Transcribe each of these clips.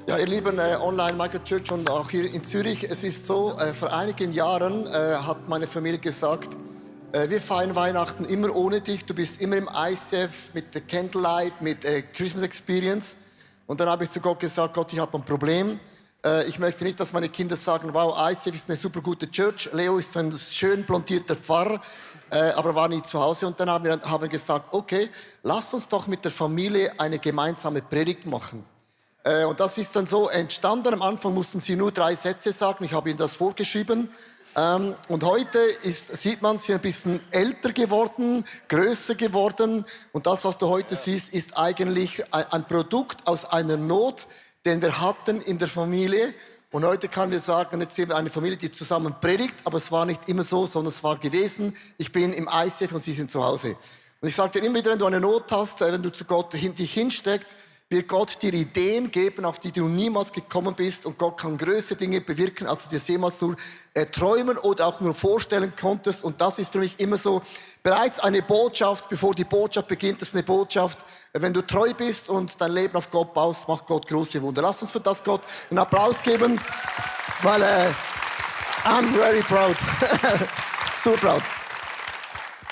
Ja, ihr lieben Online Michael Church und auch hier in Zürich, es ist so, vor einigen Jahren hat meine Familie gesagt, wir feiern Weihnachten immer ohne dich, du bist immer im ICF mit der Candlelight, mit Christmas Experience. Und dann habe ich zu Gott gesagt, Gott, ich habe ein Problem. Ich möchte nicht, dass meine Kinder sagen, wow, ICF ist eine super gute Church, Leo ist ein schön blondierter Pfarrer, aber war nie zu Hause. Und dann haben wir gesagt, okay, lass uns doch mit der Familie eine gemeinsame Predigt machen. Und das ist dann so entstanden. Am Anfang mussten sie nur 3 Sätze sagen. Ich habe ihnen das vorgeschrieben. Und heute sieht man, sie ein bisschen älter geworden, größer geworden. Und das, was du heute siehst, ist eigentlich ein Produkt aus einer Not, den wir hatten in der Familie. Und heute können wir sagen, jetzt sind wir eine Familie, die zusammen predigt. Aber es war nicht immer so, sondern es war gewesen. Ich bin im ICF und sie sind zu Hause. Und ich sage dir immer wieder, wenn du eine Not hast, wenn du zu Gott dich hinstreckst, wird Gott dir Ideen geben, auf die du niemals gekommen bist. Und Gott kann größere Dinge bewirken, als du dir jemals nur träumen oder auch nur vorstellen konntest. Und das ist für mich immer so bereits eine Botschaft, bevor die Botschaft beginnt. Das ist eine Botschaft, wenn du treu bist und dein Leben auf Gott baust, macht Gott große Wunder. Lass uns für das Gott einen Applaus geben, weil I'm very proud. So proud.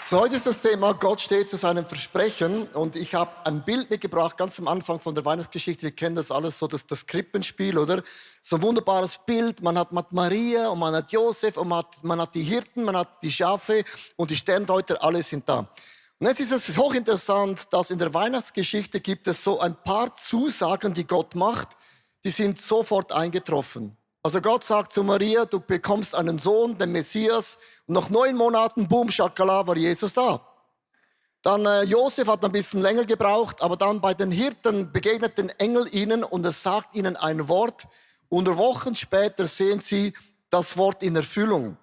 So, heute ist das Thema, Gott steht zu seinem Versprechen. Und ich habe ein Bild mitgebracht, ganz am Anfang von der Weihnachtsgeschichte. Wir kennen das alles, so das Krippenspiel, oder? So ein wunderbares Bild. Man hat Maria und man hat Josef und man hat die Hirten, man hat die Schafe und die Sterndeuter, alle sind da. Und jetzt ist es hochinteressant, dass in der Weihnachtsgeschichte gibt es so ein paar Zusagen, die Gott macht, die sind sofort eingetroffen. Also Gott sagt zu Maria, du bekommst einen Sohn, den Messias. Und nach 9 Monaten, boom, schakala, war Jesus da. Dann Josef hat ein bisschen länger gebraucht, aber dann bei den Hirten begegnet den Engel ihnen und er sagt ihnen ein Wort. Und Wochen später sehen sie das Wort in Erfüllung.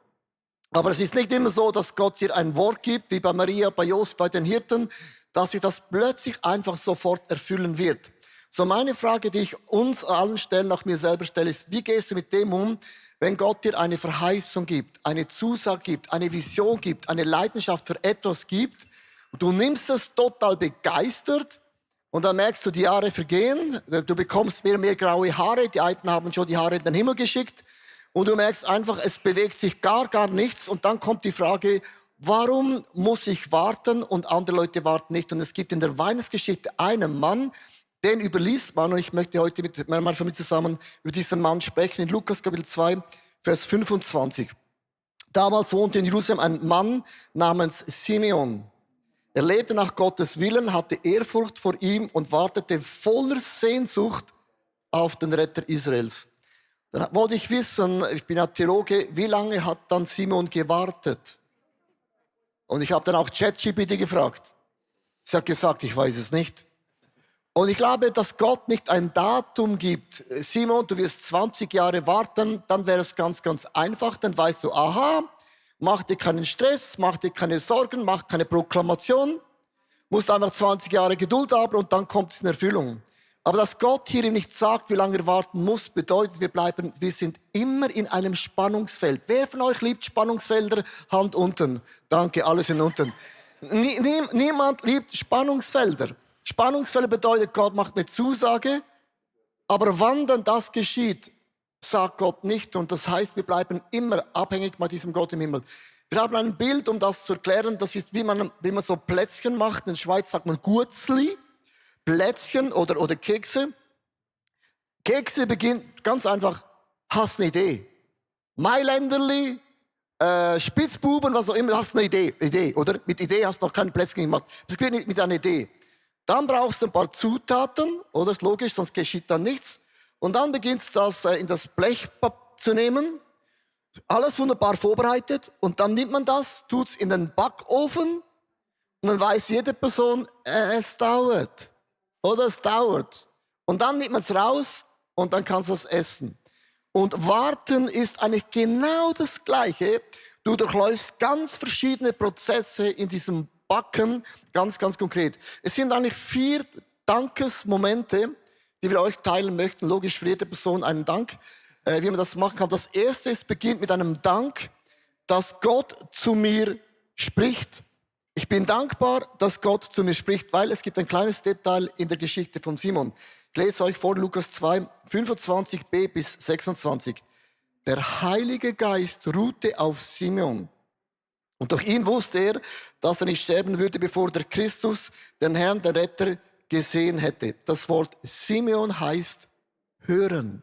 Aber es ist nicht immer so, dass Gott dir ein Wort gibt, wie bei Maria, bei Josef, bei den Hirten, dass sich das plötzlich einfach sofort erfüllen wird. So meine Frage, die ich uns allen stellen, auch mir selber stelle, ist, wie gehst du mit dem um, wenn Gott dir eine Verheißung gibt, eine Zusage gibt, eine Vision gibt, eine Leidenschaft für etwas gibt, und du nimmst es total begeistert und dann merkst du, die Jahre vergehen, du bekommst mehr und mehr graue Haare, die Alten haben schon die Haare in den Himmel geschickt und du merkst einfach, es bewegt sich gar nichts und dann kommt die Frage, warum muss ich warten und andere Leute warten nicht? Und es gibt in der Weihnachtsgeschichte einen Mann, den überliest man, und ich möchte heute mit meiner Familie zusammen über diesen Mann sprechen, in Lukas Kapitel 2, Vers 25. Damals wohnte in Jerusalem ein Mann namens Simeon. Er lebte nach Gottes Willen, hatte Ehrfurcht vor ihm und wartete voller Sehnsucht auf den Retter Israels. Dann wollte ich wissen, ich bin ja Theologe, wie lange hat dann Simeon gewartet? Und ich habe dann auch ChatGPT gefragt. Sie hat gesagt, ich weiß es nicht. Und ich glaube, dass Gott nicht ein Datum gibt. Simon, du wirst 20 Jahre warten, dann wäre es ganz einfach. Dann weißt du, aha, mach dir keinen Stress, mach dir keine Sorgen, mach keine Proklamation. Musst einfach 20 Jahre Geduld haben und dann kommt es in Erfüllung. Aber dass Gott hier nicht sagt, wie lange er warten muss, bedeutet, wir sind immer in einem Spannungsfeld. Wer von euch liebt Spannungsfelder? Hand unten. Danke, alle sind unten. Niemand liebt Spannungsfelder. Spannungsfälle bedeutet, Gott macht eine Zusage, aber wann dann das geschieht, sagt Gott nicht. Und das heißt, wir bleiben immer abhängig von diesem Gott im Himmel. Wir haben ein Bild, um das zu erklären, das ist, wie man so Plätzchen macht. In der Schweiz sagt man Gurzli, Plätzchen oder Kekse. Kekse beginnt ganz einfach, hast eine Idee. Mailänderli, Spitzbuben, was auch immer, hast eine Idee, oder? Mit Idee hast du noch kein Plätzchen gemacht. Das beginnt mit einer Idee. Dann brauchst du ein paar Zutaten, oder? Das ist logisch, sonst geschieht dann nichts. Und dann beginnst du das in das Blech zu nehmen. Alles wunderbar vorbereitet. Und dann nimmt man das, tut's in den Backofen. Und dann weiß jede Person, es dauert. Oder es dauert. Und dann nimmt man es raus und dann kannst du es essen. Und warten ist eigentlich genau das Gleiche. Du durchläufst ganz verschiedene Prozesse in diesem Backen, ganz konkret. Es sind eigentlich 4 Dankesmomente, die wir euch teilen möchten. Logisch für jede Person einen Dank, wie man das machen kann. Das erste ist, beginnt mit einem Dank, dass Gott zu mir spricht. Ich bin dankbar, dass Gott zu mir spricht, weil es gibt ein kleines Detail in der Geschichte von Simon. Ich lese euch vor Lukas 2, 25b bis 26. Der Heilige Geist ruhte auf Simeon. Und durch ihn wusste er, dass er nicht sterben würde, bevor der Christus, den Herrn, den Retter, gesehen hätte. Das Wort Simeon heißt hören.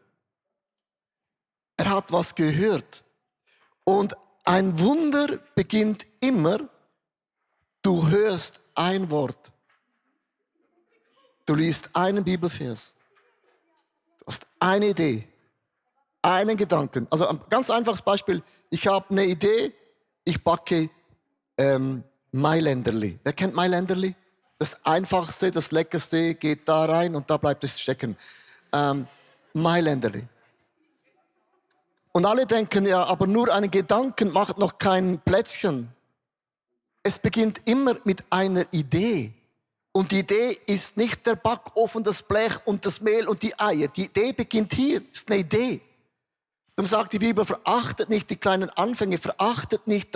Er hat was gehört. Und ein Wunder beginnt immer, du hörst ein Wort. Du liest einen Bibelvers. Du hast eine Idee, einen Gedanken. Also ein ganz einfaches Beispiel. Ich habe eine Idee, ich backe Mailänderli. Wer kennt Mailänderli? Das Einfachste, das Leckerste geht da rein und da bleibt es stecken. Mailänderli. Und alle denken, ja, aber nur ein Gedanken macht noch kein Plätzchen. Es beginnt immer mit einer Idee. Und die Idee ist nicht der Backofen, das Blech und das Mehl und die Eier. Die Idee beginnt hier, ist eine Idee. Darum sagt die Bibel, verachtet nicht die kleinen Anfänge, verachtet nicht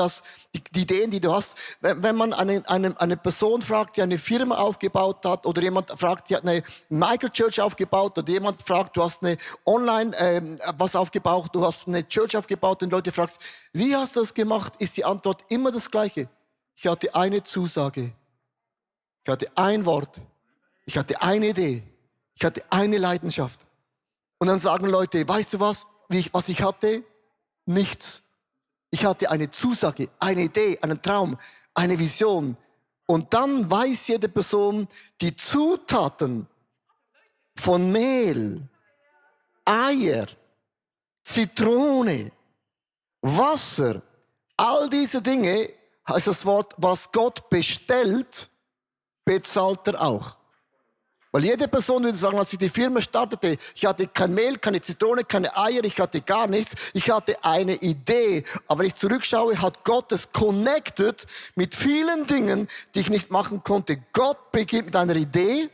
die Ideen, die du hast. Wenn man eine Person fragt, die eine Firma aufgebaut hat, oder jemand fragt, die hat eine Microchurch aufgebaut, oder jemand fragt, du hast eine Online was aufgebaut, du hast eine Church aufgebaut, und Leute fragst, wie hast du das gemacht, ist die Antwort immer das Gleiche. Ich hatte eine Zusage, ich hatte ein Wort, ich hatte eine Idee, ich hatte eine Leidenschaft. Und dann sagen Leute, weißt du was ich hatte? Nichts. Ich hatte eine Zusage, eine Idee, einen Traum, eine Vision. Und dann weiß jede Person, die Zutaten von Mehl, Eier, Zitrone, Wasser, all diese Dinge, heißt das Wort, was Gott bestellt, bezahlt er auch. Weil jede Person würde sagen, als ich die Firma startete, ich hatte kein Mehl, keine Zitrone, keine Eier, ich hatte gar nichts. Ich hatte eine Idee. Aber wenn ich zurückschaue, hat Gott es connected mit vielen Dingen, die ich nicht machen konnte. Gott beginnt mit einer Idee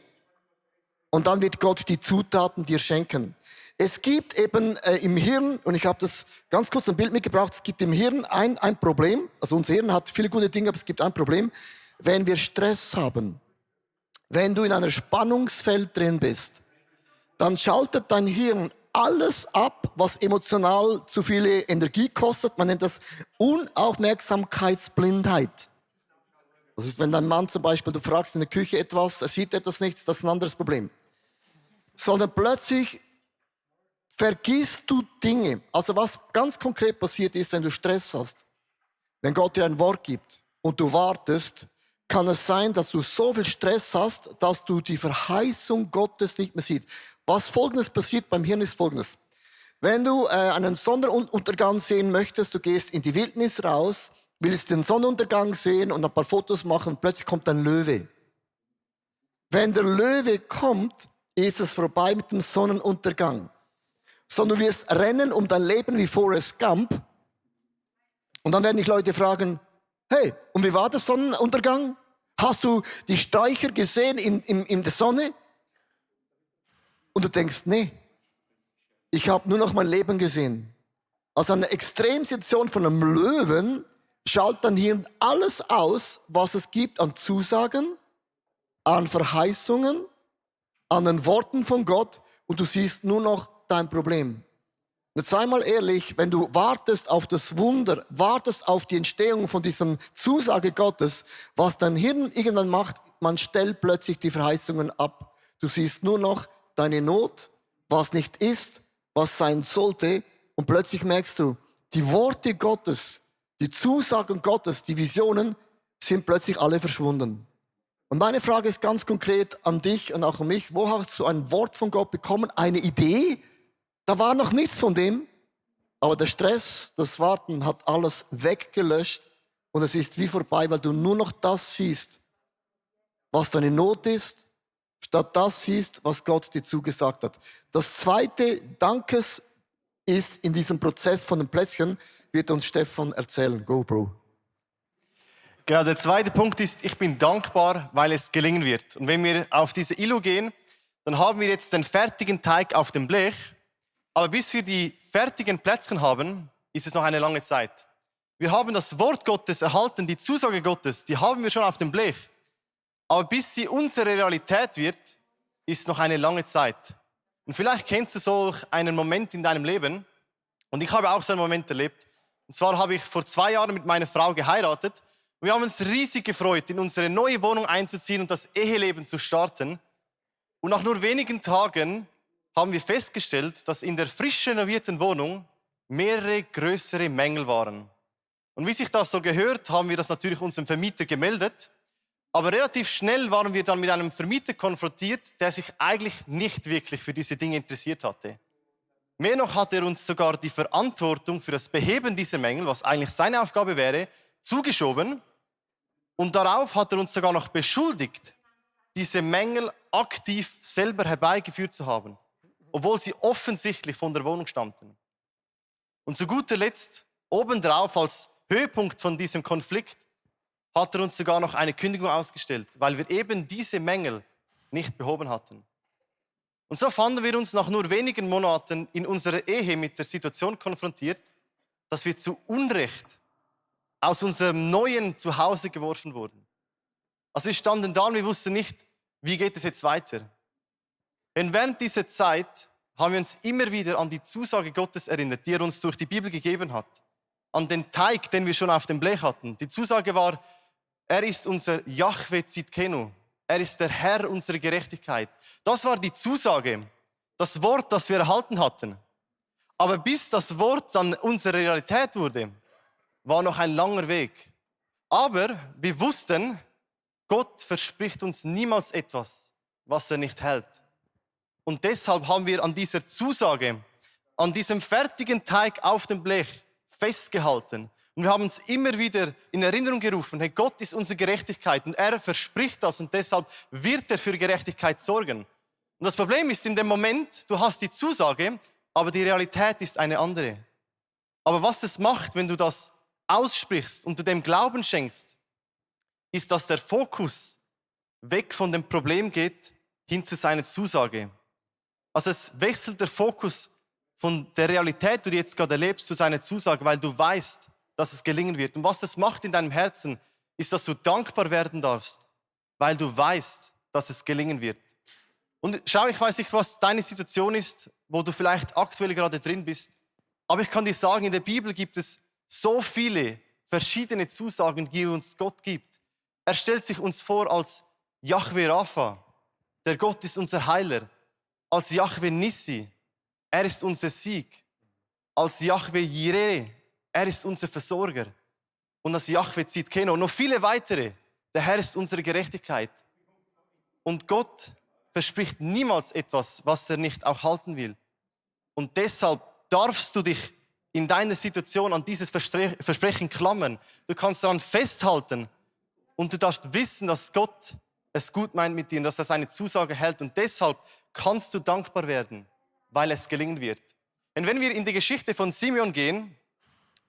und dann wird Gott die Zutaten dir schenken. Es gibt eben im Hirn, und ich habe das ganz kurz ein Bild mitgebracht, es gibt im Hirn ein Problem. Also unser Hirn hat viele gute Dinge, aber es gibt ein Problem. Wenn wir Stress haben, wenn du in einem Spannungsfeld drin bist, dann schaltet dein Hirn alles ab, was emotional zu viel Energie kostet. Man nennt das Unaufmerksamkeitsblindheit. Das ist, wenn dein Mann zum Beispiel, du fragst in der Küche etwas, er sieht etwas nichts, das ist ein anderes Problem. Sondern plötzlich vergisst du Dinge. Also was ganz konkret passiert ist, wenn du Stress hast, wenn Gott dir ein Wort gibt und du wartest, kann es sein, dass du so viel Stress hast, dass du die Verheißung Gottes nicht mehr siehst. Was Folgendes passiert beim Hirn ist Folgendes. Wenn du einen Sonnenuntergang sehen möchtest, du gehst in die Wildnis raus, willst den Sonnenuntergang sehen und ein paar Fotos machen und plötzlich kommt ein Löwe. Wenn der Löwe kommt, ist es vorbei mit dem Sonnenuntergang. Sondern du wirst rennen um dein Leben wie Forrest Gump. Und dann werden dich Leute fragen, hey, und wie war der Sonnenuntergang? Hast du die Sträucher gesehen in der Sonne? Und du denkst, nee, ich habe nur noch mein Leben gesehen. Also eine Extremsituation von einem Löwen schaltet dann hier alles aus, was es gibt an Zusagen, an Verheißungen, an den Worten von Gott, und du siehst nur noch dein Problem. Und sei mal ehrlich, wenn du wartest auf das Wunder, wartest auf die Entstehung von diesem Zusage Gottes, was dein Hirn irgendwann macht, man stellt plötzlich die Verheißungen ab. Du siehst nur noch deine Not, was nicht ist, was sein sollte, und plötzlich merkst du, die Worte Gottes, die Zusagen Gottes, die Visionen sind plötzlich alle verschwunden. Und meine Frage ist ganz konkret an dich und auch an mich, wo hast du ein Wort von Gott bekommen, eine Idee? Da war noch nichts von dem, aber der Stress, das Warten hat alles weggelöscht und es ist wie vorbei, weil du nur noch das siehst, was deine Not ist, statt das siehst, was Gott dir zugesagt hat. Das zweite Dankes ist in diesem Prozess von dem Plätzchen, wird uns Stefan erzählen. Go, Bro. Genau, der zweite Punkt ist, ich bin dankbar, weil es gelingen wird. Und wenn wir auf diese ILO gehen, dann haben wir jetzt den fertigen Teig auf dem Blech. Aber bis wir die fertigen Plätzchen haben, ist es noch eine lange Zeit. Wir haben das Wort Gottes erhalten, die Zusage Gottes, die haben wir schon auf dem Blech. Aber bis sie unsere Realität wird, ist noch eine lange Zeit. Und vielleicht kennst du solch einen Moment in deinem Leben. Und ich habe auch so einen Moment erlebt. Und zwar habe ich vor 2 Jahren mit meiner Frau geheiratet. Und wir haben uns riesig gefreut, in unsere neue Wohnung einzuziehen und das Eheleben zu starten. Und nach nur wenigen Tagen haben wir festgestellt, dass in der frisch renovierten Wohnung mehrere größere Mängel waren. Und wie sich das so gehört, haben wir das natürlich unserem Vermieter gemeldet. Aber relativ schnell waren wir dann mit einem Vermieter konfrontiert, der sich eigentlich nicht wirklich für diese Dinge interessiert hatte. Mehr noch hat er uns sogar die Verantwortung für das Beheben dieser Mängel, was eigentlich seine Aufgabe wäre, zugeschoben. Und darauf hat er uns sogar noch beschuldigt, diese Mängel aktiv selber herbeigeführt zu haben, obwohl sie offensichtlich von der Wohnung stammten. Und zu guter Letzt, obendrauf als Höhepunkt von diesem Konflikt, hat er uns sogar noch eine Kündigung ausgestellt, weil wir eben diese Mängel nicht behoben hatten. Und so fanden wir uns nach nur wenigen Monaten in unserer Ehe mit der Situation konfrontiert, dass wir zu Unrecht aus unserem neuen Zuhause geworfen wurden. Also wir standen da und wir wussten nicht, wie geht es jetzt weiter. Denn während dieser Zeit haben wir uns immer wieder an die Zusage Gottes erinnert, die er uns durch die Bibel gegeben hat. An den Teig, den wir schon auf dem Blech hatten. Die Zusage war, er ist unser Jahwe Tzidkenu. Er ist der Herr unserer Gerechtigkeit. Das war die Zusage, das Wort, das wir erhalten hatten. Aber bis das Wort dann unsere Realität wurde, war noch ein langer Weg. Aber wir wussten, Gott verspricht uns niemals etwas, was er nicht hält. Und deshalb haben wir an dieser Zusage, an diesem fertigen Teig auf dem Blech festgehalten. Und wir haben uns immer wieder in Erinnerung gerufen, hey, Gott ist unsere Gerechtigkeit und er verspricht das und deshalb wird er für Gerechtigkeit sorgen. Und das Problem ist in dem Moment, du hast die Zusage, aber die Realität ist eine andere. Aber was es macht, wenn du das aussprichst und du dem Glauben schenkst, ist, dass der Fokus weg von dem Problem geht, hin zu seiner Zusage. Also es wechselt der Fokus von der Realität, die du jetzt gerade erlebst, zu seiner Zusage, weil du weißt, dass es gelingen wird. Und was das macht in deinem Herzen, ist, dass du dankbar werden darfst, weil du weißt, dass es gelingen wird. Und schau, ich weiß nicht, was deine Situation ist, wo du vielleicht aktuell gerade drin bist, aber ich kann dir sagen, in der Bibel gibt es so viele verschiedene Zusagen, die uns Gott gibt. Er stellt sich uns vor als Jahwe Rapha, der Gott ist unser Heiler, als Jahwe Nissi, er ist unser Sieg, als Jahwe Jireh, er ist unser Versorger und als Jahwe Tzidkenu und noch viele weitere. Der Herr ist unsere Gerechtigkeit. Und Gott verspricht niemals etwas, was er nicht auch halten will. Und deshalb darfst du dich in deiner Situation an dieses Versprechen klammern. Du kannst daran festhalten und du darfst wissen, dass Gott es gut meint mit dir und dass er seine Zusage hält. Und deshalb kannst du dankbar werden, weil es gelingen wird. Denn wenn wir in die Geschichte von Simeon gehen,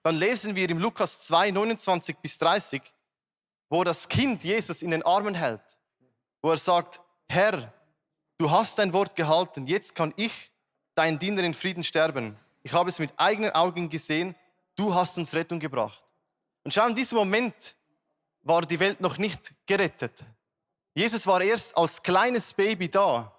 dann lesen wir im Lukas 2, 29 bis 30, wo das Kind Jesus in den Armen hält, wo er sagt, Herr, du hast dein Wort gehalten, jetzt kann ich, dein Diener, in Frieden sterben. Ich habe es mit eigenen Augen gesehen, du hast uns Rettung gebracht. Und schau, in diesem Moment war die Welt noch nicht gerettet. Jesus war erst als kleines Baby da.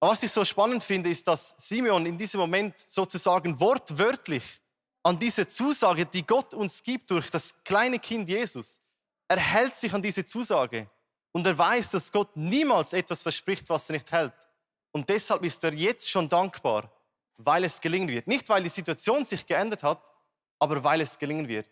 Aber was ich so spannend finde, ist, dass Simeon in diesem Moment sozusagen wortwörtlich an diese Zusage, die Gott uns gibt durch das kleine Kind Jesus, er hält sich an diese Zusage und er weiß, dass Gott niemals etwas verspricht, was er nicht hält. Und deshalb ist er jetzt schon dankbar, weil es gelingen wird. Nicht, weil die Situation sich geändert hat, aber weil es gelingen wird.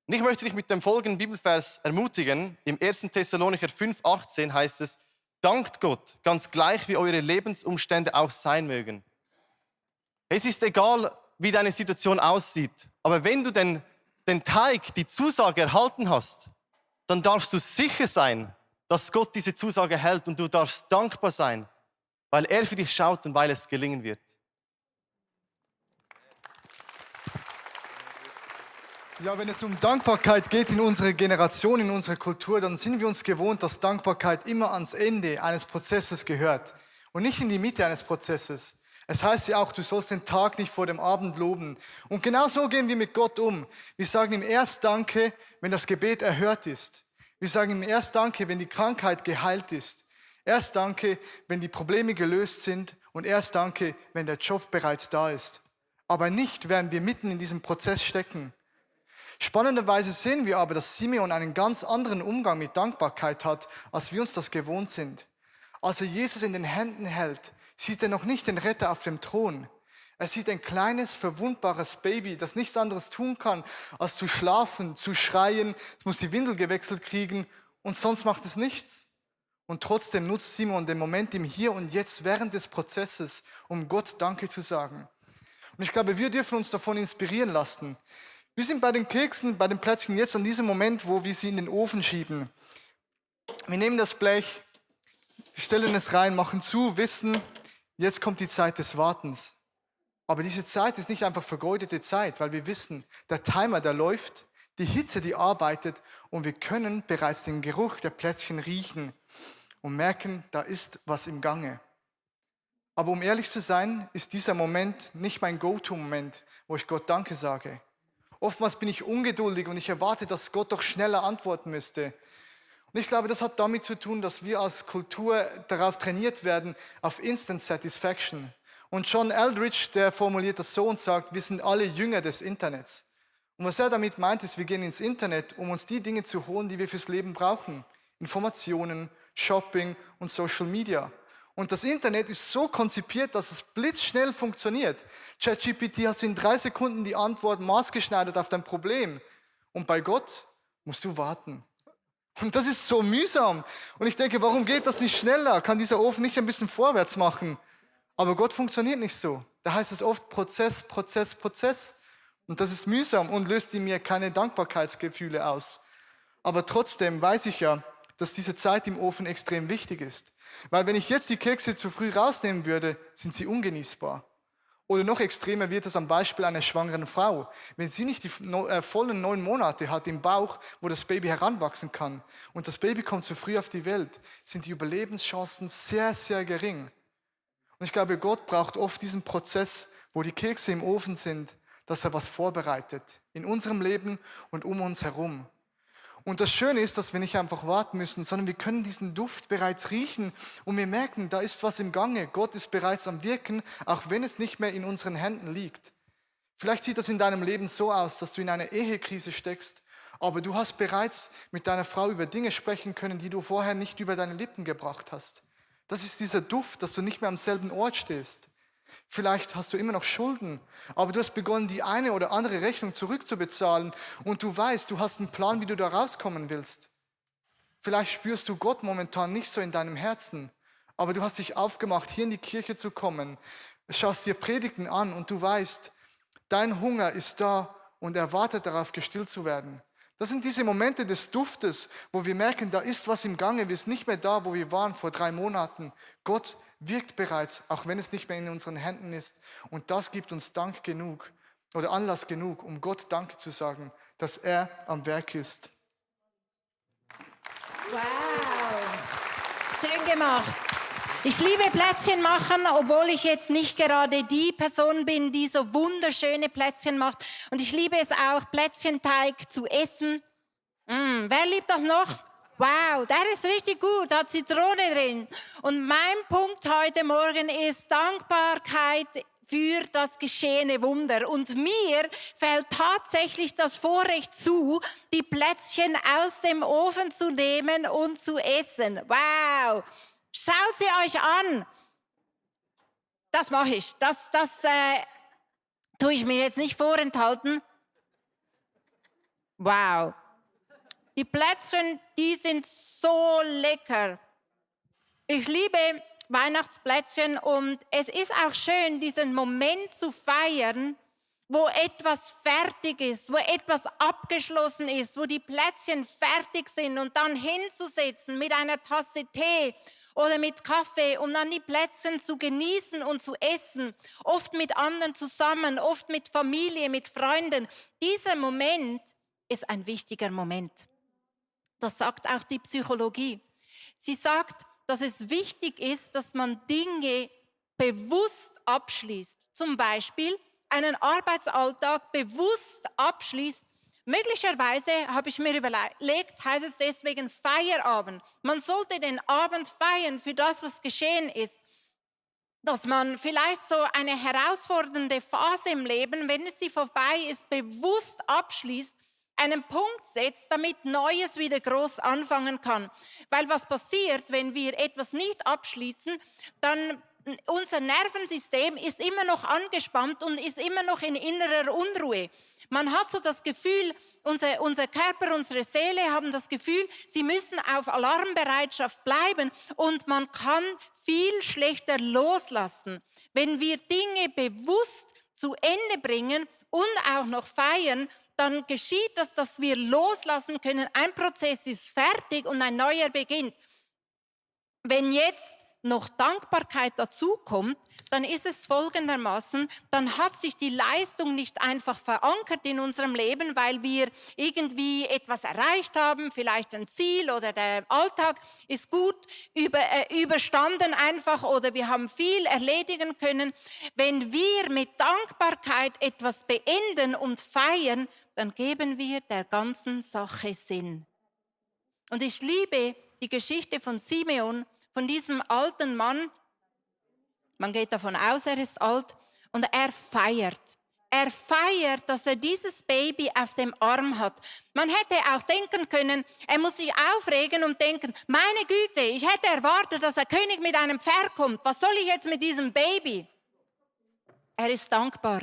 Und ich möchte dich mit dem folgenden Bibelvers ermutigen. Im 1. Thessalonicher 5,18 heißt es, dankt Gott, ganz gleich wie eure Lebensumstände auch sein mögen. Es ist egal, wie deine Situation aussieht, aber wenn du den Teig, die Zusage erhalten hast, dann darfst du sicher sein, dass Gott diese Zusage hält und du darfst dankbar sein, weil er für dich schaut und weil es gelingen wird. Ja, wenn es um Dankbarkeit geht in unserer Generation, in unserer Kultur, dann sind wir uns gewohnt, dass Dankbarkeit immer ans Ende eines Prozesses gehört und nicht in die Mitte eines Prozesses. Es heißt ja auch, du sollst den Tag nicht vor dem Abend loben. Und genau so gehen wir mit Gott um. Wir sagen ihm erst Danke, wenn das Gebet erhört ist. Wir sagen ihm erst Danke, wenn die Krankheit geheilt ist. Erst danke, wenn die Probleme gelöst sind und erst danke, wenn der Job bereits da ist. Aber nicht, während wir mitten in diesem Prozess stecken. Spannenderweise sehen wir aber, dass Simeon einen ganz anderen Umgang mit Dankbarkeit hat, als wir uns das gewohnt sind. Als er Jesus in den Händen hält, sieht er noch nicht den Retter auf dem Thron. Er sieht ein kleines, verwundbares Baby, das nichts anderes tun kann, als zu schlafen, zu schreien, es muss die Windel gewechselt kriegen und sonst macht es nichts. Und trotzdem nutzt Simeon den Moment im Hier und Jetzt während des Prozesses, um Gott Danke zu sagen. Und ich glaube, wir dürfen uns davon inspirieren lassen. Wir sind bei den Keksen, bei den Plätzchen jetzt an diesem Moment, wo wir sie in den Ofen schieben. Wir nehmen das Blech, stellen es rein, machen zu, wissen, jetzt kommt die Zeit des Wartens. Aber diese Zeit ist nicht einfach vergeudete Zeit, weil wir wissen, der Timer, der läuft, die Hitze, die arbeitet und wir können bereits den Geruch der Plätzchen riechen und merken, da ist was im Gange. Aber um ehrlich zu sein, ist dieser Moment nicht mein Go-To-Moment, wo ich Gott Danke sage. Oftmals bin ich ungeduldig und ich erwarte, dass Gott doch schneller antworten müsste. Und ich glaube, das hat damit zu tun, dass wir als Kultur darauf trainiert werden, auf Instant Satisfaction. Und John Eldridge, der formuliert das so und sagt, wir sind alle Jünger des Internets. Und was er damit meint, ist, wir gehen ins Internet, um uns die Dinge zu holen, die wir fürs Leben brauchen. Informationen, Shopping und Social Media. Und das Internet ist so konzipiert, dass es blitzschnell funktioniert. ChatGPT hast du in 3 Sekunden die Antwort maßgeschneidert auf dein Problem. Und bei Gott musst du warten. Und das ist so mühsam. Und ich denke, warum geht das nicht schneller? Kann dieser Ofen nicht ein bisschen vorwärts machen? Aber Gott funktioniert nicht so. Da heißt es oft Prozess, Prozess, Prozess. Und das ist mühsam und löst in mir keine Dankbarkeitsgefühle aus. Aber trotzdem weiß ich ja, dass diese Zeit im Ofen extrem wichtig ist. Weil wenn ich jetzt die Kekse zu früh rausnehmen würde, sind sie ungenießbar. Oder noch extremer wird es am Beispiel einer schwangeren Frau. Wenn sie nicht die vollen 9 Monate hat im Bauch, wo das Baby heranwachsen kann und das Baby kommt zu früh auf die Welt, sind die Überlebenschancen sehr, sehr gering. Und ich glaube, Gott braucht oft diesen Prozess, wo die Kekse im Ofen sind, dass er was vorbereitet. In unserem Leben und um uns herum. Und das Schöne ist, dass wir nicht einfach warten müssen, sondern wir können diesen Duft bereits riechen und wir merken, da ist was im Gange. Gott ist bereits am Wirken, auch wenn es nicht mehr in unseren Händen liegt. Vielleicht sieht das in deinem Leben so aus, dass du in einer Ehekrise steckst, aber du hast bereits mit deiner Frau über Dinge sprechen können, die du vorher nicht über deine Lippen gebracht hast. Das ist dieser Duft, dass du nicht mehr am selben Ort stehst. Vielleicht hast du immer noch Schulden, aber du hast begonnen, die eine oder andere Rechnung zurückzubezahlen und du weißt, du hast einen Plan, wie du da rauskommen willst. Vielleicht spürst du Gott momentan nicht so in deinem Herzen, aber du hast dich aufgemacht, hier in die Kirche zu kommen, schaust dir Predigten an und du weißt, dein Hunger ist da und er wartet darauf, gestillt zu werden. Das sind diese Momente des Duftes, wo wir merken, da ist was im Gange, wir sind nicht mehr da, wo wir waren vor 3 Monaten. Gott wirkt bereits, auch wenn es nicht mehr in unseren Händen ist. Und das gibt uns Dank genug oder Anlass genug, um Gott Danke zu sagen, dass er am Werk ist. Wow, schön gemacht. Ich liebe Plätzchen machen, obwohl ich jetzt nicht gerade die Person bin, die so wunderschöne Plätzchen macht. Und ich liebe es auch, Plätzchenteig zu essen. Wer liebt das noch? Wow, der ist richtig gut, hat Zitrone drin. Und mein Punkt heute Morgen ist Dankbarkeit für das geschehene Wunder. Und mir fällt tatsächlich das Vorrecht zu, die Plätzchen aus dem Ofen zu nehmen und zu essen. Wow, schaut sie euch an. Das mache ich. Das tue ich mir jetzt nicht vorenthalten. Wow. Die Plätzchen, die sind so lecker. Ich liebe Weihnachtsplätzchen und es ist auch schön, diesen Moment zu feiern, wo etwas fertig ist, wo etwas abgeschlossen ist, wo die Plätzchen fertig sind und dann hinzusetzen mit einer Tasse Tee oder mit Kaffee und dann die Plätzchen zu genießen und zu essen, oft mit anderen zusammen, oft mit Familie, mit Freunden. Dieser Moment ist ein wichtiger Moment. Das sagt auch die Psychologie. Sie sagt, dass es wichtig ist, dass man Dinge bewusst abschließt. Zum Beispiel einen Arbeitsalltag bewusst abschließt, Möglicherweise habe ich mir überlegt, heißt es deswegen Feierabend. Man sollte den Abend feiern für das, was geschehen ist. Dass man vielleicht so eine herausfordernde Phase im Leben, wenn es sie vorbei ist, bewusst abschließt, einen Punkt setzt, damit Neues wieder groß anfangen kann. Weil was passiert, wenn wir etwas nicht abschließen, dann unser Nervensystem ist immer noch angespannt und ist immer noch in innerer Unruhe. Man hat so das Gefühl, unser Körper, unsere Seele haben das Gefühl, sie müssen auf Alarmbereitschaft bleiben und man kann viel schlechter loslassen. Wenn wir Dinge bewusst zu Ende bringen und auch noch feiern, dann geschieht das, dass wir loslassen können. Ein Prozess ist fertig und ein neuer beginnt. Wenn jetzt noch Dankbarkeit dazukommt, dann ist es folgendermaßen, dann hat sich die Leistung nicht einfach verankert in unserem Leben, weil wir irgendwie etwas erreicht haben, vielleicht ein Ziel oder der Alltag ist gut überstanden einfach oder wir haben viel erledigen können. Wenn wir mit Dankbarkeit etwas beenden und feiern, dann geben wir der ganzen Sache Sinn. Und ich liebe die Geschichte von Simeon, von diesem alten Mann. Man geht davon aus, er ist alt und er feiert. Er feiert, dass er dieses Baby auf dem Arm hat. Man hätte auch denken können, er muss sich aufregen und denken, meine Güte, ich hätte erwartet, dass der König mit einem Pferd kommt. Was soll ich jetzt mit diesem Baby? Er ist dankbar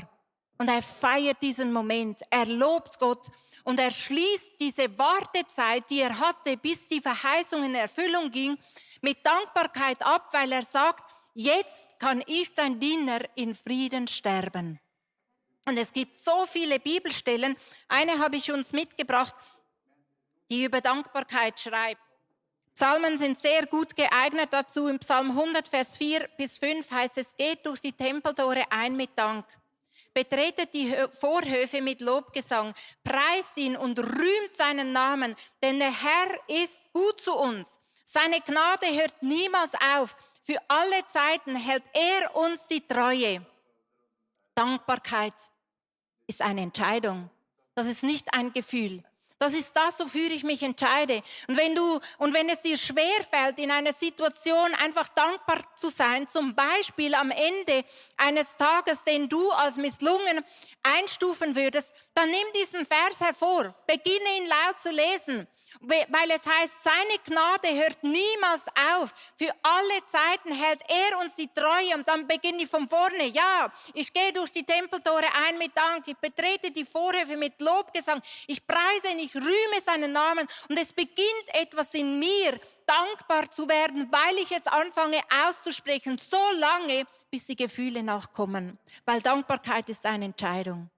und er feiert diesen Moment. Er lobt Gott und er schließt diese Wartezeit, die er hatte, bis die Verheißung in Erfüllung ging, mit Dankbarkeit ab, weil er sagt, jetzt kann ich dein Diener in Frieden sterben. Und es gibt so viele Bibelstellen. Eine habe ich uns mitgebracht, die über Dankbarkeit schreibt. Psalmen sind sehr gut geeignet dazu. Im Psalm 100, Vers 4 bis 5 heißt es, geht durch die Tempeltore ein mit Dank. Betretet die Vorhöfe mit Lobgesang, preist ihn und rühmt seinen Namen, denn der Herr ist gut zu uns. Seine Gnade hört niemals auf. Für alle Zeiten hält er uns die Treue. Dankbarkeit ist eine Entscheidung. Das ist nicht ein Gefühl. Das ist das, wofür ich mich entscheide. Und wenn es dir schwerfällt, in einer Situation einfach dankbar zu sein, zum Beispiel am Ende eines Tages, den du als misslungen einstufen würdest, dann nimm diesen Vers hervor, beginne ihn laut zu lesen, weil es heißt, seine Gnade hört niemals auf. Für alle Zeiten hält er uns die Treue. Und dann beginne ich von vorne. Ja, ich gehe durch die Tempeltore ein mit Dank. Ich betrete die Vorhöfe mit Lobgesang. Ich preise ihn, ich rühme seinen Namen. Und es beginnt etwas in mir, dankbar zu werden, weil ich es anfange auszusprechen. So lange, bis die Gefühle nachkommen. Weil Dankbarkeit ist eine Entscheidung.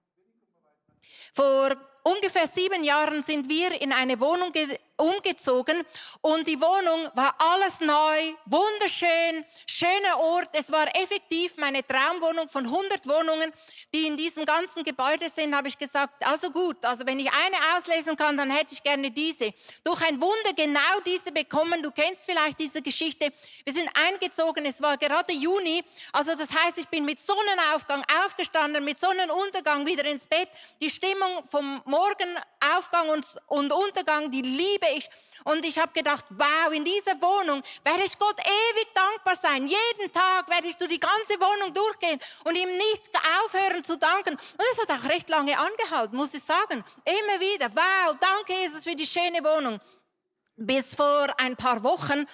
Vor ungefähr 7 Jahren sind wir in eine Wohnung umgezogen und die Wohnung war alles neu, wunderschön, schöner Ort. Es war effektiv meine Traumwohnung von 100 Wohnungen, die in diesem ganzen Gebäude sind, habe ich gesagt, also gut, also wenn ich eine auslesen kann, dann hätte ich gerne diese. Durch ein Wunder genau diese bekommen. Du kennst vielleicht diese Geschichte. Wir sind eingezogen, es war gerade Juni, also das heißt, ich bin mit Sonnenaufgang aufgestanden, mit Sonnenuntergang wieder ins Bett. Die Stimmung vom Morgenaufgang und Untergang, die liebe ich. Und ich habe gedacht, wow, in dieser Wohnung werde ich Gott ewig dankbar sein. Jeden Tag werde ich durch die ganze Wohnung durchgehen und ihm nicht aufhören zu danken. Und es hat auch recht lange angehalten, muss ich sagen. Immer wieder, wow, danke Jesus für die schöne Wohnung. Bis vor ein paar Wochen,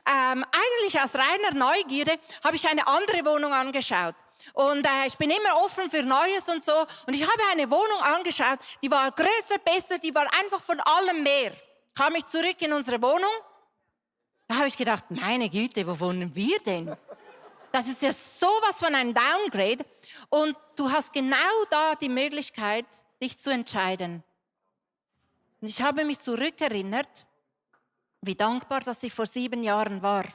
eigentlich aus reiner Neugierde, habe ich eine andere Wohnung angeschaut. Und ich bin immer offen für Neues und so. Und ich habe eine Wohnung angeschaut, die war größer, besser, die war einfach von allem mehr. Kam ich zurück in unsere Wohnung, da habe ich gedacht, meine Güte, wo wohnen wir denn? Das ist ja sowas von einem Downgrade. Und du hast genau da die Möglichkeit, dich zu entscheiden. Und ich habe mich zurückerinnert, wie dankbar, dass ich vor 7 Jahren war.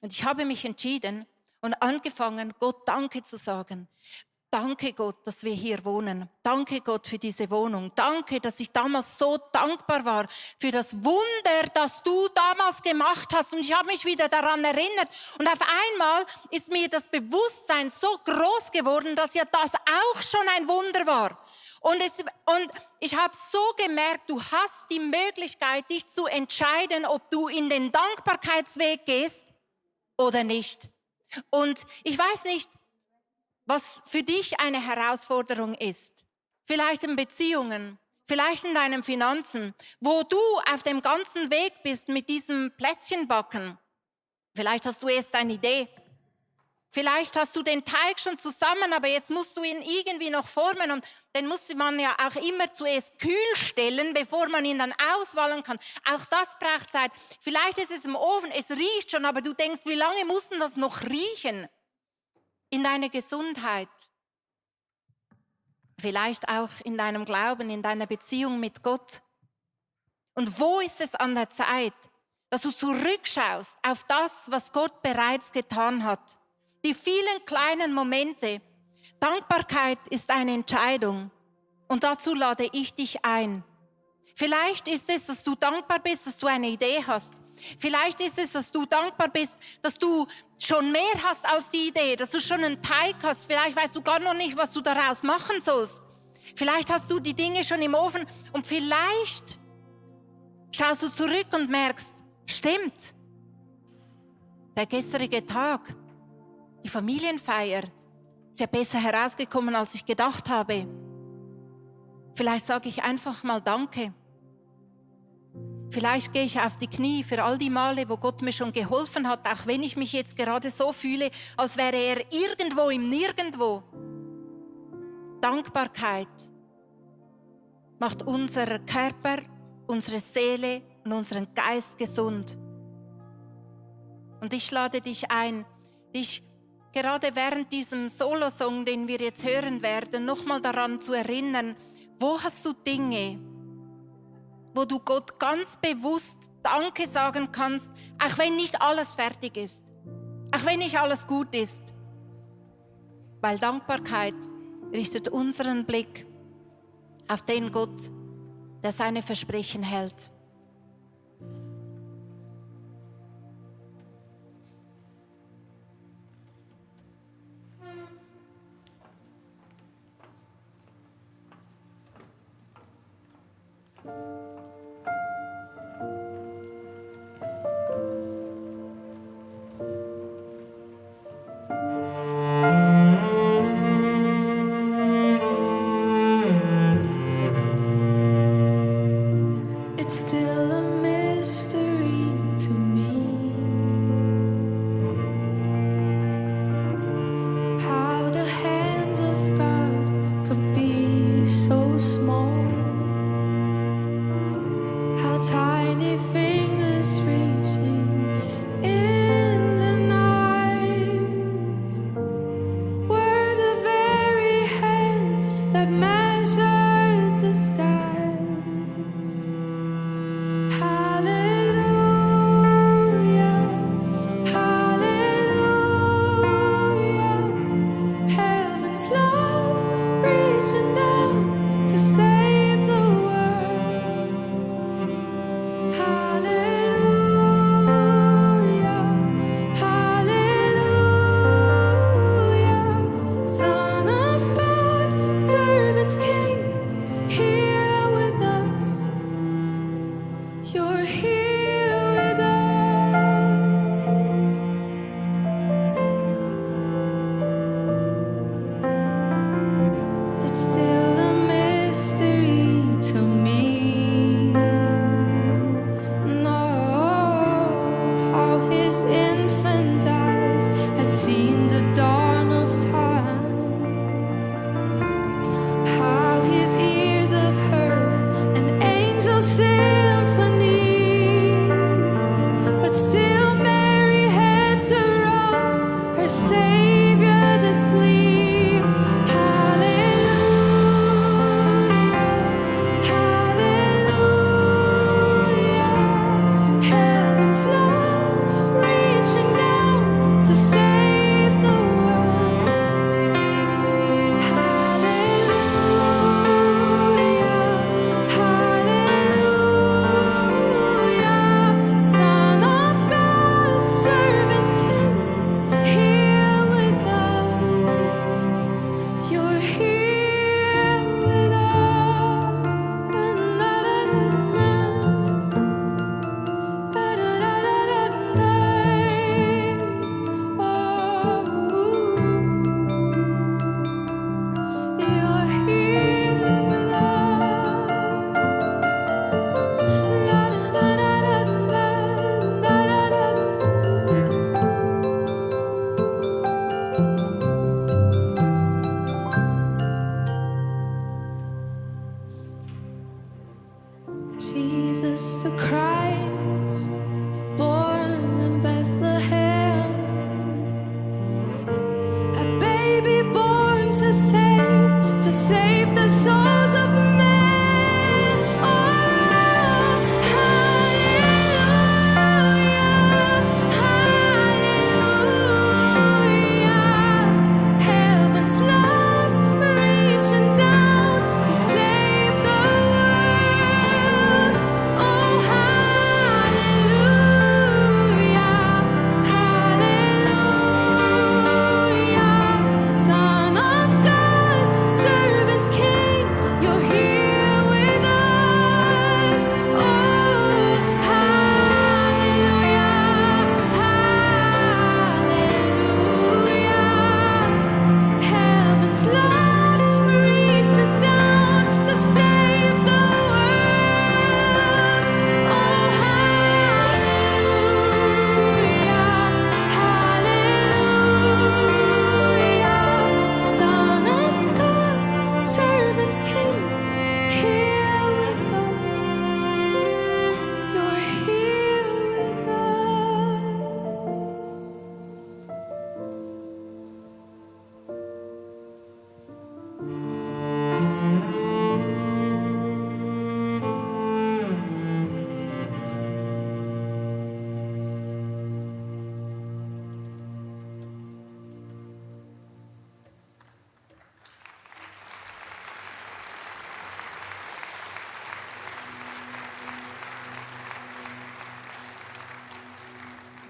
Und ich habe mich entschieden und angefangen, Gott Danke zu sagen. Danke Gott, dass wir hier wohnen. Danke Gott für diese Wohnung. Danke, dass ich damals so dankbar war für das Wunder, das du damals gemacht hast. Und ich habe mich wieder daran erinnert. Und auf einmal ist mir das Bewusstsein so groß geworden, dass ja das auch schon ein Wunder war. Und ich habe so gemerkt, du hast die Möglichkeit, dich zu entscheiden, ob du in den Dankbarkeitsweg gehst oder nicht. Und ich weiß nicht, was für dich eine Herausforderung ist. Vielleicht in Beziehungen, vielleicht in deinen Finanzen, wo du auf dem ganzen Weg bist mit diesem Plätzchenbacken. Vielleicht hast du erst eine Idee. Vielleicht hast du den Teig schon zusammen, aber jetzt musst du ihn irgendwie noch formen und den muss man ja auch immer zuerst kühl stellen, bevor man ihn dann auswählen kann. Auch das braucht Zeit. Vielleicht ist es im Ofen, es riecht schon, aber du denkst, wie lange muss denn das noch riechen? In deiner Gesundheit, vielleicht auch in deinem Glauben, in deiner Beziehung mit Gott. Und wo ist es an der Zeit, dass du zurückschaust auf das, was Gott bereits getan hat? Die vielen kleinen Momente. Dankbarkeit ist eine Entscheidung und dazu lade ich dich ein. Vielleicht ist es, dass du dankbar bist, dass du eine Idee hast. Vielleicht ist es, dass du dankbar bist, dass du schon mehr hast als die Idee, dass du schon einen Teig hast. Vielleicht weißt du gar noch nicht, was du daraus machen sollst. Vielleicht hast du die Dinge schon im Ofen und vielleicht schaust du zurück und merkst, stimmt, der gestrige Tag, die Familienfeier, ist ja besser herausgekommen, als ich gedacht habe. Vielleicht sage ich einfach mal Danke. Vielleicht gehe ich auf die Knie für all die Male, wo Gott mir schon geholfen hat, auch wenn ich mich jetzt gerade so fühle, als wäre er irgendwo im Nirgendwo. Dankbarkeit macht unseren Körper, unsere Seele und unseren Geist gesund. Und ich lade dich ein, dich gerade während diesem Solosong, den wir jetzt hören werden, nochmal daran zu erinnern, wo hast du Dinge, wo du Gott ganz bewusst Danke sagen kannst, auch wenn nicht alles fertig ist, auch wenn nicht alles gut ist. Weil Dankbarkeit richtet unseren Blick auf den Gott, der seine Versprechen hält. It's still a mystery to me how the hand of God could be so small, how tiny fingers reaching in the night were the very hands that measured the skies. You're here with us. It's still a mystery to me. No, how his infant eyes had seen the dawn of time, how his ears have heard an angel sing. Savior, the sleep, hallelujah.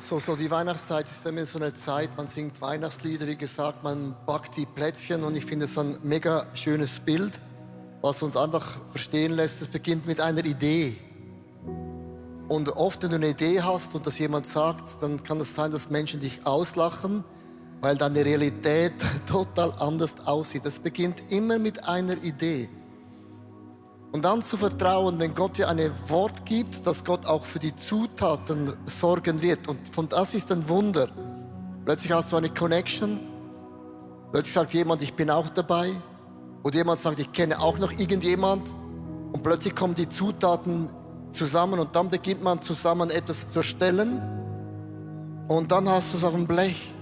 So die Weihnachtszeit ist immer so eine Zeit, man singt Weihnachtslieder, wie gesagt, man backt die Plätzchen und ich finde es ein mega schönes Bild, was uns einfach verstehen lässt, es beginnt mit einer Idee. Und oft, wenn du eine Idee hast und das jemand sagt, dann kann es sein, dass Menschen dich auslachen, weil deine Realität total anders aussieht. Es beginnt immer mit einer Idee. Und dann zu vertrauen, wenn Gott dir ein Wort gibt, dass Gott auch für die Zutaten sorgen wird. Und von das ist ein Wunder. Plötzlich hast du eine Connection. Plötzlich sagt jemand, ich bin auch dabei. Oder jemand sagt, ich kenne auch noch irgendjemand. Und plötzlich kommen die Zutaten zusammen und dann beginnt man zusammen etwas zu erstellen. Und dann hast du es auf dem Blech.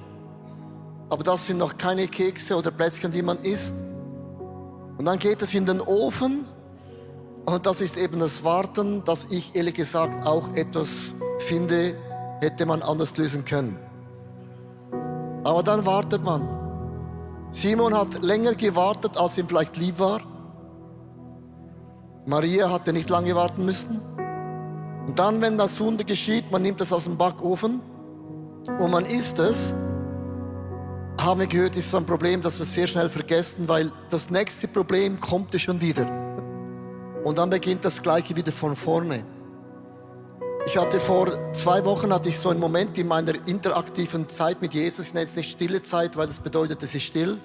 Aber das sind noch keine Kekse oder Plätzchen, die man isst. Und dann geht es in den Ofen. Und das ist eben das Warten, dass ich ehrlich gesagt auch etwas finde, hätte man anders lösen können. Aber dann wartet man. Simon hat länger gewartet, als ihm vielleicht lieb war. Maria hatte nicht lange warten müssen. Und dann, wenn das Wunder geschieht, man nimmt es aus dem Backofen und man isst es, haben wir gehört, ist so ein Problem, das wir sehr schnell vergessen, weil das nächste Problem kommt ja schon wieder. Und dann beginnt das Gleiche wieder von vorne. Vor 2 Wochen hatte ich so einen Moment in meiner interaktiven Zeit mit Jesus. Ich nenne es nicht stille Zeit, weil das bedeutet, es ist still.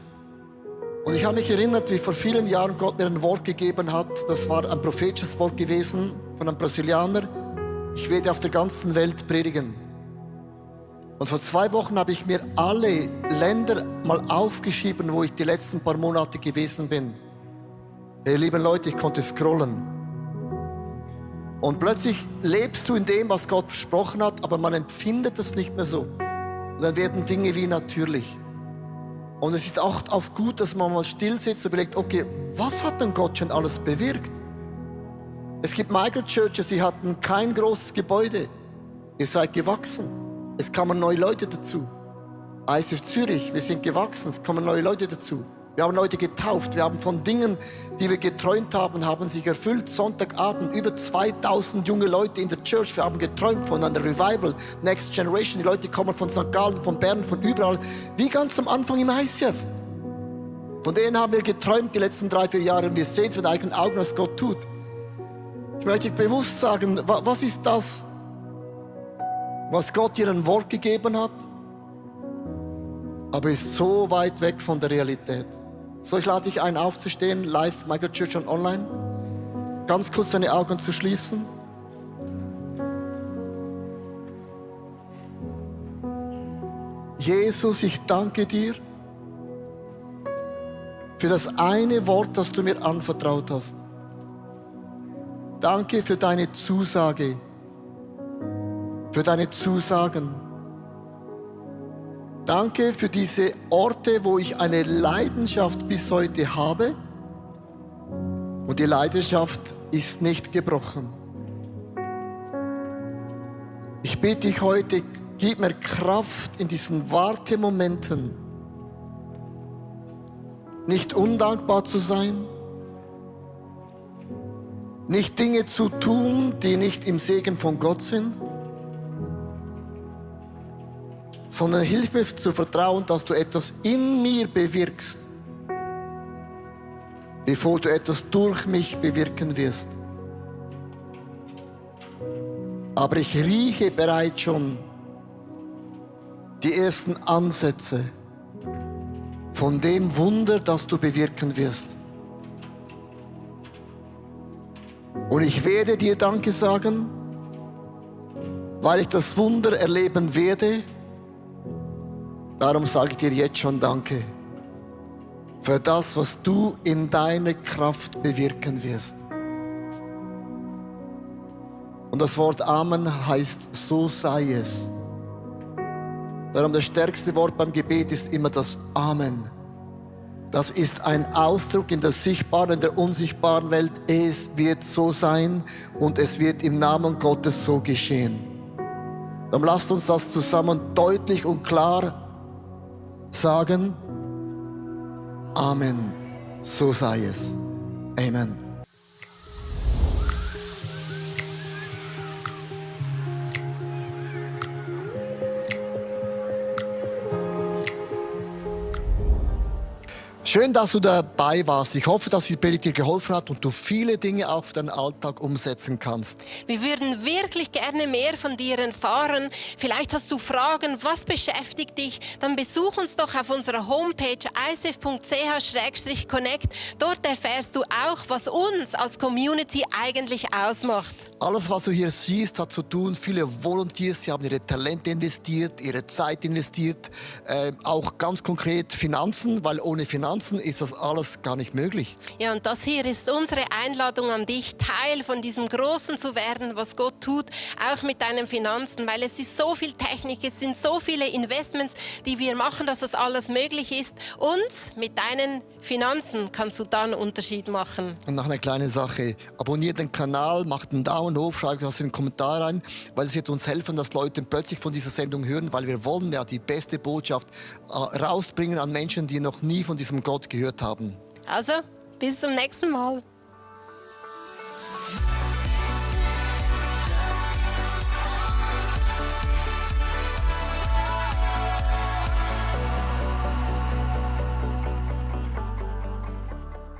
Und ich habe mich erinnert, wie vor vielen Jahren Gott mir ein Wort gegeben hat. Das war ein prophetisches Wort gewesen von einem Brasilianer. Ich werde auf der ganzen Welt predigen. Und vor 2 Wochen habe ich mir alle Länder mal aufgeschrieben, wo ich die letzten paar Monate gewesen bin. Hey, liebe Leute, ich konnte scrollen. Und plötzlich lebst du in dem, was Gott versprochen hat, aber man empfindet es nicht mehr so. Und dann werden Dinge wie natürlich. Und es ist auch auf gut, dass man mal still sitzt und überlegt, okay, was hat denn Gott schon alles bewirkt? Es gibt Microchurches, die hatten kein großes Gebäude. Ihr seid gewachsen. Es kamen neue Leute dazu. ICF Zürich, wir sind gewachsen, es kommen neue Leute dazu. Wir haben Leute getauft. Wir haben von Dingen, die wir geträumt haben, haben sich erfüllt. Sonntagabend über 2000 junge Leute in der Church. Wir haben geträumt von einer Revival, Next Generation. Die Leute kommen von St. Gallen, von Bern, von überall. Wie ganz am Anfang im ICF. Von denen haben wir geträumt die letzten 3-4 Jahre. Und wir sehen es mit eigenen Augen, was Gott tut. Ich möchte bewusst sagen, was ist das, was Gott dir ein Wort gegeben hat, aber ist so weit weg von der Realität. So, ich lade dich ein, aufzustehen, live, Microchurch und online. Ganz kurz deine Augen zu schließen. Jesus, ich danke dir für das eine Wort, das du mir anvertraut hast. Danke für deine Zusage, für deine Zusagen. Danke für diese Orte, wo ich eine Leidenschaft bis heute habe. Und die Leidenschaft ist nicht gebrochen. Ich bitte dich heute, gib mir Kraft in diesen Wartemomenten, nicht undankbar zu sein, nicht Dinge zu tun, die nicht im Segen von Gott sind, sondern hilf mir zu vertrauen, dass du etwas in mir bewirkst, bevor du etwas durch mich bewirken wirst. Aber ich rieche bereits schon die ersten Ansätze von dem Wunder, das du bewirken wirst. Und ich werde dir Danke sagen, weil ich das Wunder erleben werde. Darum sage ich dir jetzt schon Danke für das, was du in deiner Kraft bewirken wirst. Und das Wort Amen heißt, so sei es. Darum das stärkste Wort beim Gebet ist immer das Amen. Das ist ein Ausdruck in der sichtbaren, in der unsichtbaren Welt. Es wird so sein und es wird im Namen Gottes so geschehen. Dann lasst uns das zusammen deutlich und klar sagen. Amen. So sei es. Amen. Schön, dass du dabei warst. Ich hoffe, dass die Predigt dir geholfen hat und du viele Dinge auch für deinen Alltag umsetzen kannst. Wir würden wirklich gerne mehr von dir erfahren. Vielleicht hast du Fragen, was beschäftigt dich? Dann besuch uns doch auf unserer Homepage icf.ch/connect. Dort erfährst du auch, was uns als Community eigentlich ausmacht. Alles, was du hier siehst, hat zu tun. Viele Volunteers, sie haben ihre Talente investiert, ihre Zeit investiert. Auch ganz konkret Finanzen, weil ohne Finanzen ist das alles gar nicht möglich. Ja, und das hier ist unsere Einladung an dich, Teil von diesem Großen zu werden, was Gott tut, auch mit deinen Finanzen, weil es ist so viel Technik, es sind so viele Investments, die wir machen, dass das alles möglich ist. Und mit deinen Finanzen kannst du da einen Unterschied machen. Und noch eine kleine Sache. Abonniert den Kanal, macht einen Daumen hoch, schreibt was in den Kommentar rein, weil es wird uns helfen, dass Leute plötzlich von dieser Sendung hören, weil wir wollen ja die beste Botschaft rausbringen an Menschen, die noch nie von diesem Gott gehört haben. Also, bis zum nächsten Mal.